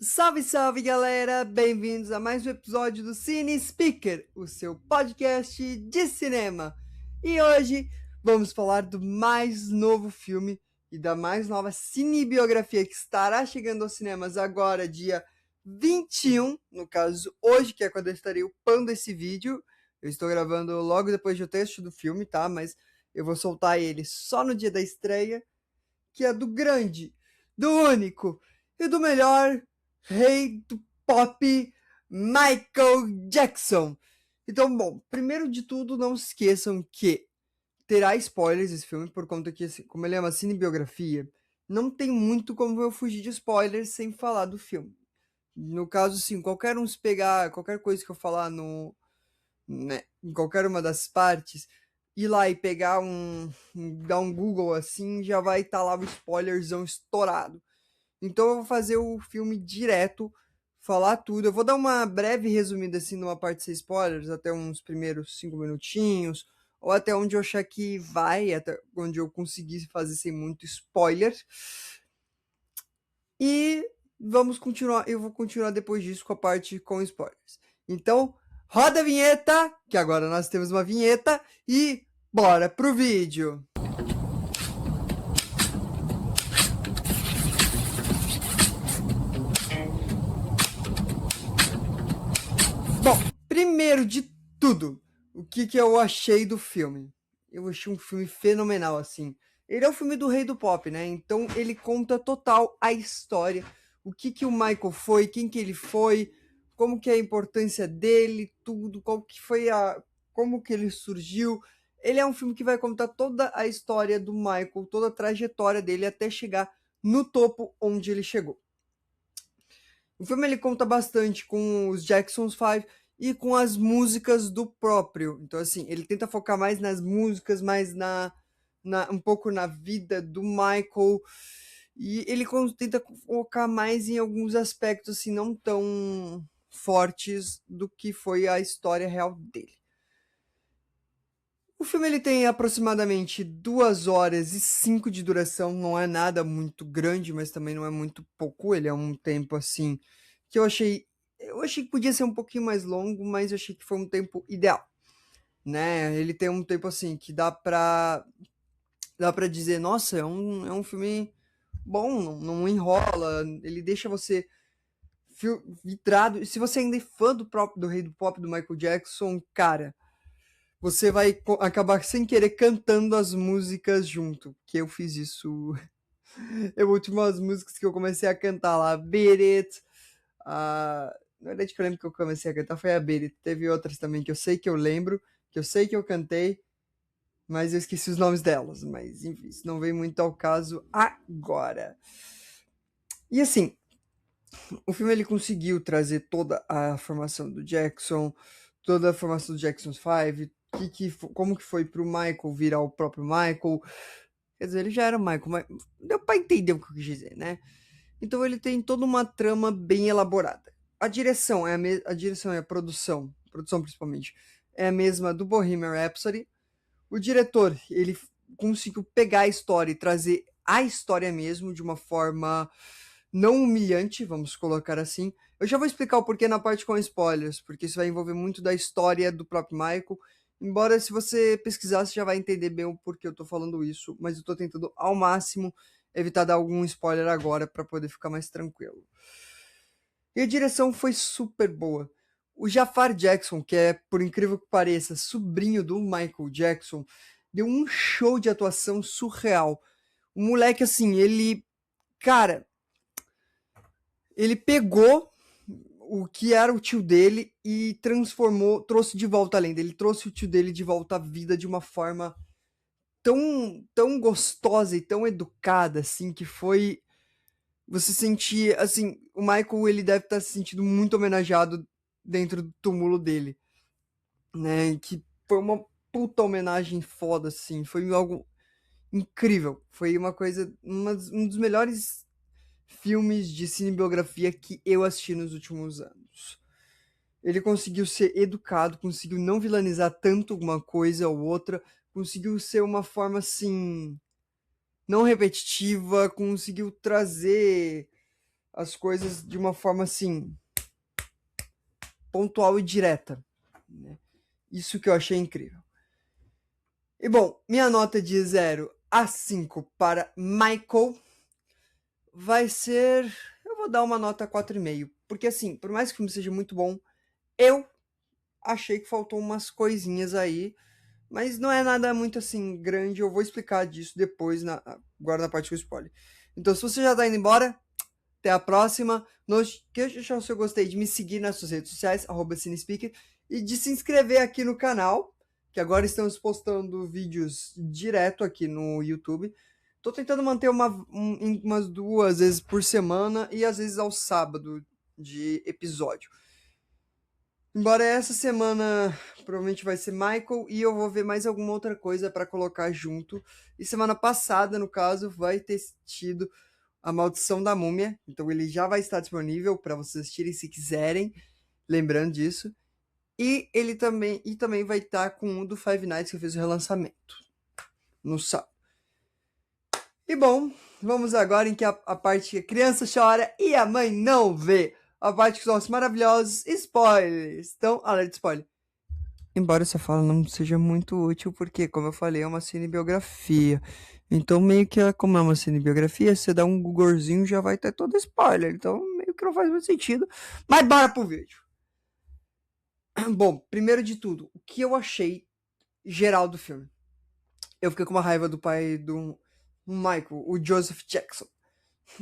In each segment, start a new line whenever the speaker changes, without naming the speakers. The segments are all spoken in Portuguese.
Salve, salve, galera! Bem-vindos a mais um episódio do Cine Speaker, o seu podcast de cinema. E hoje vamos falar do mais novo filme e da mais nova cinebiografia que estará chegando aos cinemas agora, dia 21, no caso hoje, que é quando eu estarei upando esse vídeo. Eu estou gravando logo depois do texto do filme, tá? Mas eu vou soltar ele só no dia da estreia, que é do grande, do único e do melhor rei do pop, Michael Jackson. Então, bom, primeiro de tudo, não se esqueçam que terá spoilers esse filme, por conta que, assim, como ele é uma cinebiografia, não tem muito como eu fugir de spoilers sem falar do filme. No caso, assim, qualquer um se pegar, qualquer coisa que eu falar no, né, em qualquer uma das partes, ir lá e pegar dar um Google assim, já vai estar lá o spoilerzão estourado. Então eu vou fazer o filme direto, falar tudo. Eu vou dar uma breve resumida assim numa parte sem spoilers, até uns primeiros 5 minutinhos, ou até onde eu achar que vai, até onde eu conseguir fazer sem muito spoiler. E vamos continuar, eu vou continuar depois disso com a parte com spoilers. Então, roda a vinheta, que agora nós temos uma vinheta, e bora pro vídeo. Bom, primeiro de tudo, o que eu achei do filme? Eu achei um filme fenomenal, assim. Ele é o filme do Rei do Pop, né? Então ele conta total a história, o que o Michael foi, quem que ele foi, como que é a importância dele, tudo, como que ele surgiu. Ele é um filme que vai contar toda a história do Michael, toda a trajetória dele até chegar no topo onde ele chegou. O filme ele conta bastante com os Jackson's Five e com as músicas do próprio. Então, assim, ele tenta focar mais nas músicas, mais um pouco na vida do Michael. E ele tenta focar mais em alguns aspectos, assim, não tão fortes do que foi a história real dele. O filme ele tem aproximadamente 2 horas e 5 de duração, não é nada muito grande, mas também não é muito pouco. Ele é um tempo assim que eu achei que podia ser um pouquinho mais longo, mas eu achei que foi um tempo ideal, né? Ele tem um tempo assim que dá para dizer, nossa, é um filme bom, não enrola, ele deixa você vitrado. E se você ainda é fã do Rei do Pop do Michael Jackson, cara, você vai acabar sem querer cantando as músicas junto, que eu fiz isso. Eu últimas músicas que eu comecei a cantar lá, Beat It, na verdade que eu lembro que eu comecei a cantar foi a Beat It. Teve outras também que eu sei que eu lembro, que eu sei que eu cantei, mas eu esqueci os nomes delas. Mas enfim, isso não vem muito ao caso agora. E assim, o filme ele conseguiu trazer toda a formação do Jackson, toda a formação do Jackson's Five, como que foi pro Michael virar o próprio Michael. Quer dizer, ele já era Michael, mas deu pra entender o que eu quis dizer, né? Então ele tem toda uma trama bem elaborada. A direção a direção e a produção principalmente, é a mesma do Bohemian Rhapsody. O diretor, ele conseguiu pegar a história e trazer a história mesmo de uma forma não humilhante, vamos colocar assim. Eu já vou explicar o porquê na parte com spoilers, porque isso vai envolver muito da história do próprio Michael. Embora, se você pesquisar, você já vai entender bem o porquê eu tô falando isso, mas eu tô tentando ao máximo evitar dar algum spoiler agora para poder ficar mais tranquilo. E a direção foi super boa. O Jafar Jackson, que é, por incrível que pareça, sobrinho do Michael Jackson, deu um show de atuação surreal. O moleque, assim, cara, ele pegou o que era o tio dele e trouxe de volta a lenda. Ele trouxe o tio dele de volta à vida de uma forma tão gostosa e tão educada, assim, que foi. Você sentir, assim, o Michael, ele deve estar se sentindo muito homenageado dentro do túmulo dele, né? Que foi uma puta homenagem foda, assim. Foi algo incrível. Foi uma coisa, um dos melhores filmes de cinebiografia que eu assisti nos últimos anos. Ele conseguiu ser educado, conseguiu não vilanizar tanto uma coisa ou outra, conseguiu ser uma forma assim não repetitiva, conseguiu trazer as coisas de uma forma assim, pontual e direta, né? Isso que eu achei incrível. E bom, minha nota de 0 a 5 para Michael vai ser. Eu vou dar uma nota 4,5. Porque assim, por mais que o filme seja muito bom, eu achei que faltou umas coisinhas aí. Mas não é nada muito assim grande. Eu vou explicar disso depois, agora na parte com spoiler. Então, se você já tá indo embora, até a próxima. Não esqueça se eu gostei de me seguir nas suas redes sociais, @cinespeaker, e de se inscrever aqui no canal, que agora estamos postando vídeos direto aqui no YouTube. Tô tentando manter umas 2 vezes por semana e às vezes ao sábado de episódio. Embora essa semana provavelmente vai ser Michael e eu vou ver mais alguma outra coisa para colocar junto. E semana passada, no caso, vai ter tido A Maldição da Múmia, então ele já vai estar disponível para vocês assistirem se quiserem, lembrando disso. E ele também vai estar com um do Five Nights que fez o relançamento no sábado. E bom, vamos agora em que a parte que a criança chora e a mãe não vê. A parte que são os maravilhosos spoilers. Então, alerta de spoiler. Embora essa fala não seja muito útil, porque, como eu falei, é uma cinebiografia. Então, meio que, como é uma cinebiografia, você dá um Googlezinho já vai ter todo spoiler. Então, meio que não faz muito sentido. Mas bora pro vídeo. Bom, primeiro de tudo, o que eu achei geral do filme? Eu fiquei com uma raiva do pai do Michael, o Joseph Jackson.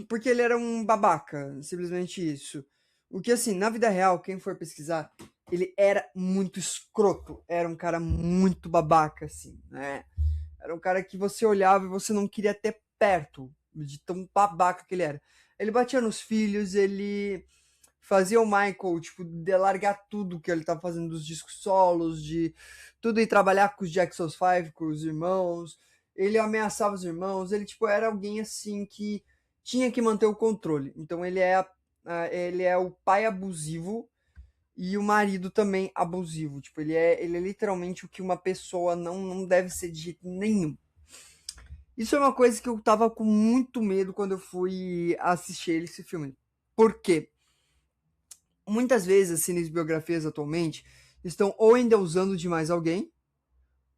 Porque ele era um babaca, simplesmente isso. O que, assim, na vida real, quem for pesquisar, ele era muito escroto. Era um cara muito babaca, assim, né? Era um cara que você olhava e você não queria ter perto, de tão babaca que ele era. Ele batia nos filhos, ele fazia o Michael, tipo, de largar tudo que ele tava fazendo dos discos solos, de tudo e trabalhar com os Jackson 5, com os irmãos. Ele ameaçava os irmãos, ele, tipo, era alguém assim que tinha que manter o controle. Então ele é o pai abusivo e o marido também abusivo. Tipo, ele é literalmente o que uma pessoa não deve ser de jeito nenhum. Isso é uma coisa que eu tava com muito medo quando eu fui assistir esse filme. Por quê? Muitas vezes as cinebiografias atualmente estão ou endeusando demais alguém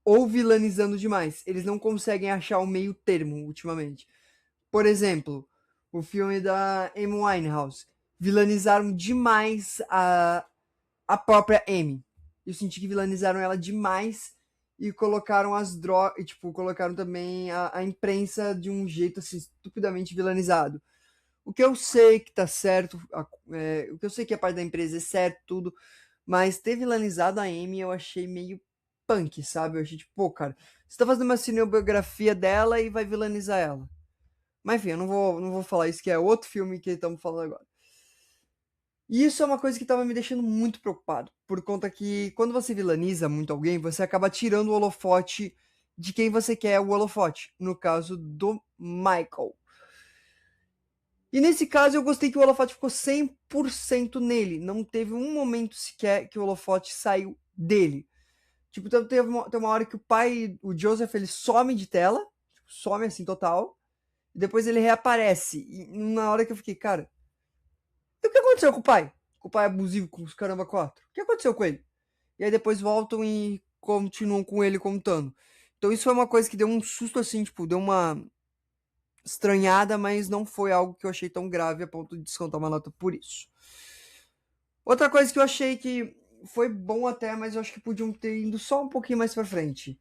ou vilanizando demais. Eles não conseguem achar o meio termo ultimamente. Por exemplo, o filme da Amy Winehouse. Vilanizaram demais a própria Amy. Eu senti que vilanizaram ela demais e colocaram as drogas. E, tipo, colocaram também a imprensa de um jeito assim, estupidamente vilanizado. O que eu sei que tá certo, o que eu sei que a parte da empresa é certo, tudo, mas ter vilanizado a Amy eu achei meio punk, sabe? Eu achei tipo, pô, cara, você tá fazendo uma cinebiografia dela e vai vilanizar ela. Mas enfim, eu não vou falar isso, que é outro filme que estamos falando agora. E isso é uma coisa que tava me deixando muito preocupado, por conta que quando você vilaniza muito alguém, você acaba tirando o holofote de quem você quer o holofote, no caso do Michael. E nesse caso eu gostei que o holofote ficou 100% nele, não teve um momento sequer que o holofote saiu dele. Tipo, tem uma hora que o pai, o Joseph, ele some de tela, tipo, some assim total, e depois ele reaparece. E na hora que eu fiquei, cara, e o que aconteceu com o pai? Com o pai abusivo, com os caramba 4? O que aconteceu com ele? E aí depois voltam e continuam com ele contando. Então isso foi uma coisa que deu um susto assim, tipo, deu uma estranhada, mas não foi algo que eu achei tão grave a ponto de descontar uma nota por isso. Outra coisa que eu achei que foi bom até, mas eu acho que podiam ter ido só um pouquinho mais pra frente.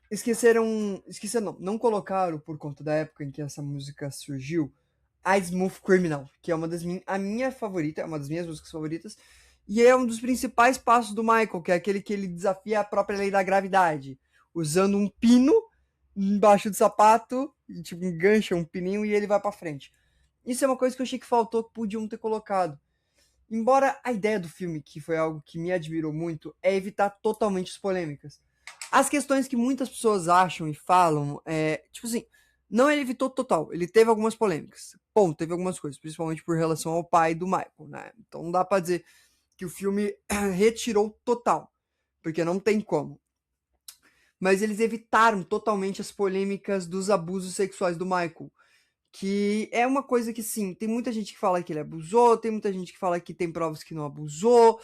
Esqueceram, não colocaram, por conta da época em que essa música surgiu, a Smooth Criminal, que é a minha favorita, é uma das minhas músicas favoritas, e é um dos principais passos do Michael, que é aquele que ele desafia a própria lei da gravidade, usando um pino embaixo do sapato, e tipo, engancha um pininho e ele vai pra frente. Isso é uma coisa que eu achei que faltou, que podiam ter colocado. Embora a ideia do filme, que foi algo que me admirou muito, é evitar totalmente as polêmicas. As questões que muitas pessoas acham e falam, tipo assim, não ele evitou total, ele teve algumas polêmicas. Bom, teve algumas coisas, principalmente por relação ao pai do Michael, né? Então não dá pra dizer que o filme retirou total, porque não tem como. Mas eles evitaram totalmente as polêmicas dos abusos sexuais do Michael, que é uma coisa que, sim, tem muita gente que fala que ele abusou, tem muita gente que fala que tem provas que não abusou,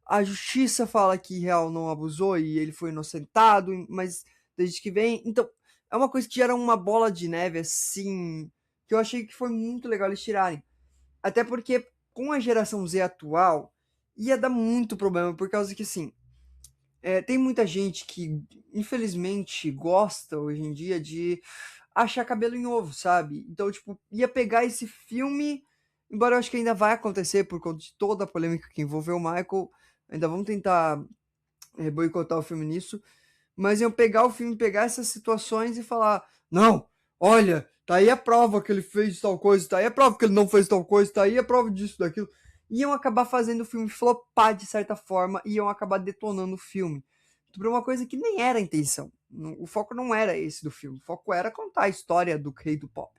a justiça fala que real não abusou e ele foi inocentado, mas desde que vem. Então, é uma coisa que gera uma bola de neve, assim, que eu achei que foi muito legal eles tirarem. Até porque, com a geração Z atual, ia dar muito problema, por causa que, assim, tem muita gente que, infelizmente, gosta hoje em dia de achar cabelo em ovo, sabe? Então, tipo, ia pegar esse filme, embora eu acho que ainda vai acontecer por conta de toda a polêmica que envolveu o Michael, ainda vão tentar boicotar o filme nisso, mas iam pegar o filme, pegar essas situações e falar: não, olha, tá aí a prova que ele fez tal coisa, tá aí a prova que ele não fez tal coisa, tá aí a prova disso, daquilo. Iam acabar fazendo o filme flopar de certa forma, e iam acabar detonando o filme. Por uma coisa que nem era a intenção. O foco não era esse do filme, o foco era contar a história do rei do pop.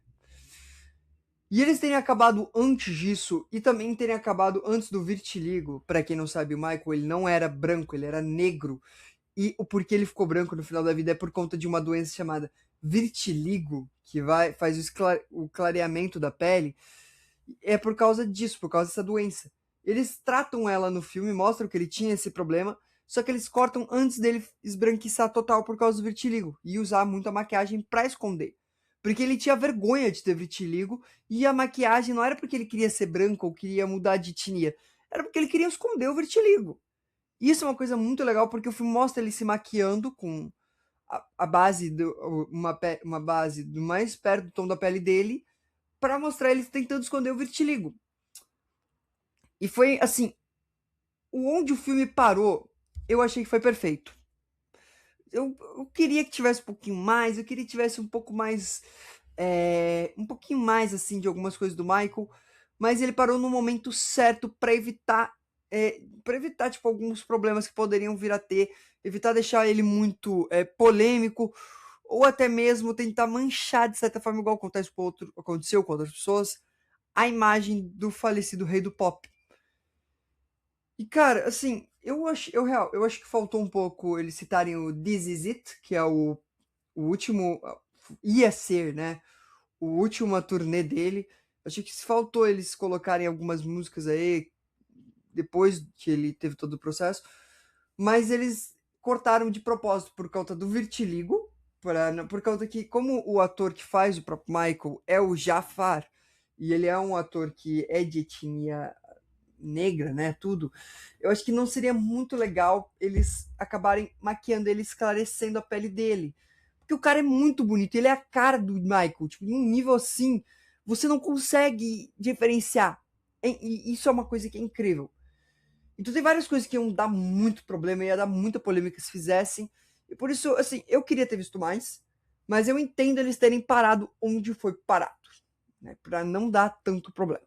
E eles terem acabado antes disso, e também terem acabado antes do Vitiligo. Pra quem não sabe, o Michael, ele não era branco, ele era negro. E o porquê ele ficou branco no final da vida é por conta de uma doença chamada vitiligo, que faz o clareamento da pele. É por causa disso, por causa dessa doença. Eles tratam ela no filme, mostram que ele tinha esse problema, só que eles cortam antes dele esbranquiçar total por causa do vitiligo e usar muita maquiagem pra esconder. Porque ele tinha vergonha de ter vitiligo e a maquiagem não era porque ele queria ser branco ou queria mudar de etnia, era porque ele queria esconder o vitiligo. Isso é uma coisa muito legal porque o filme mostra ele se maquiando com a base uma base do mais perto do tom da pele dele para mostrar ele tentando esconder o vitiligo. E foi assim, onde o filme parou, eu achei que foi perfeito. Eu queria que tivesse um pouquinho mais, eu queria que tivesse um pouco mais, um pouquinho mais assim de algumas coisas do Michael, mas ele parou no momento certo para evitar tipo alguns problemas que poderiam vir a ter, evitar deixar ele muito polêmico ou até mesmo tentar manchar de certa forma igual aconteceu com outras pessoas a imagem do falecido rei do pop. E cara, assim, eu acho que faltou um pouco eles citarem o This Is It, que é o último, ia ser, né, o última turnê dele. Achei que faltou eles colocarem algumas músicas aí depois que ele teve todo o processo, mas eles cortaram de propósito por causa do vitiligo, por causa que como o ator que faz o próprio Michael é o Jafar, e ele é um ator que é de etnia negra, né, tudo, eu acho que não seria muito legal eles acabarem maquiando ele, esclarecendo a pele dele. Porque o cara é muito bonito, ele é a cara do Michael, tipo, em um nível assim, você não consegue diferenciar. E isso é uma coisa que é incrível. Então tem várias coisas que iam dar muito problema, ia dar muita polêmica se fizessem. E por isso, assim, eu queria ter visto mais, mas eu entendo eles terem parado onde foi parado, né, pra não dar tanto problema.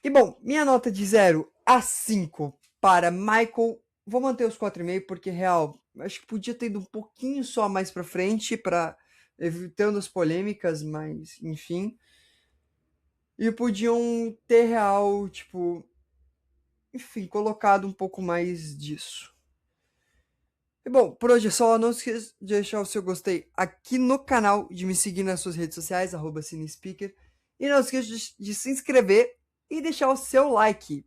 E bom, minha nota de 0 a 5 para Michael, vou manter os 4,5 porque real, acho que podia ter ido um pouquinho só mais pra frente para evitando as polêmicas, mas enfim. E podiam ter real, tipo, enfim, colocado um pouco mais disso. E bom, por hoje é só. Não esqueça de deixar o seu gostei aqui no canal, de me seguir nas suas redes sociais, @cinespeaker. E não esqueça de se inscrever e deixar o seu like.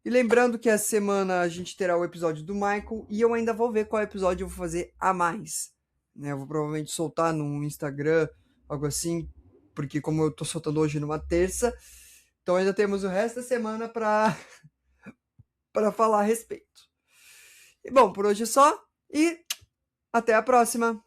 E lembrando que essa semana a gente terá o episódio do Michael e eu ainda vou ver qual episódio eu vou fazer a mais. Né? Eu vou provavelmente soltar no Instagram, algo assim, porque como eu tô soltando hoje numa terça, então ainda temos o resto da semana para falar a respeito. E bom, por hoje é só e até a próxima!